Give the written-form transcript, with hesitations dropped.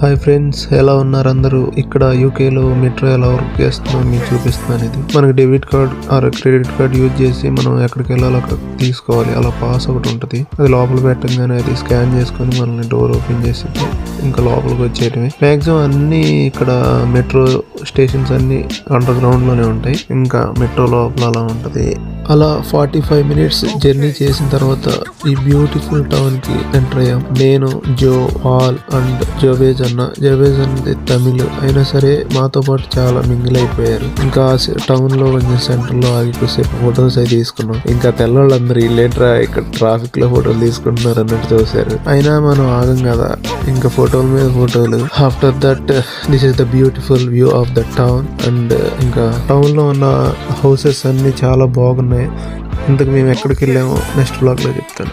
Hi friends, ఎలా ఉన్నారు అందరూ? ఇక్కడ యూకేలో మెట్రో ఎలా వర్క్ చేస్తుందో మీకు చూపిస్తున్నాను. ఇది మనకి debit card or credit card use చేసి మనం ఎక్కడికి వెళ్ళాలో అక్కడ తీసుకోవాలి. అలా పాస్ ఒకటి ఉంటుంది, అది లోపల పెట్టగానే అది స్కాన్ చేసుకుని మనల్ని డోర్ ఓపెన్ చేసి ఇంకా లోపలికి వచ్చేయటమే. మ్యాక్సిమం అన్ని ఇక్కడ మెట్రో స్టేషన్స్ అన్ని అండర్ గ్రౌండ్ లోనే ఉంటాయి. ఇంకా మెట్రో లోపల అలా ఉంటది. అలా 45 minutes జర్నీ చేసిన తర్వాత ఈ బ్యూటిఫుల్ టౌన్ కి ఎంటర్ అయ్యాం. నేను, జో, పాల్ అండ్ జోబేజ్ అన్నది తమిళ్ అయినా సరే మాతో పాటు చాలా మింగిల్ అయిపోయారు. ఇంకా టౌన్ లో కొంచెం సెంటర్ లో ఆగి కొద్దిసేపు ఫొటోస్ అయి తీసుకున్నాం. ఇంకా తెల్లవాళ్ళందరూ లేట్రా ఇక్కడ ట్రాఫిక్ లో ఫోటోలు తీసుకుంటున్నారు అన్నట్టు చూసారు. అయినా మనం ఆగం కదా, ఇంకా ఫోటోల మీద ఫోటోలు. After that this is the beautiful view of the town. And ఇంకా టౌన్ లో ఉన్న హౌసెస్ అన్ని చాలా బాగున్నాయి. ఇంతకు మేము ఎక్కడికి వెళ్ళామో నెక్స్ట్ బ్లాగ్ లో చెప్తాను.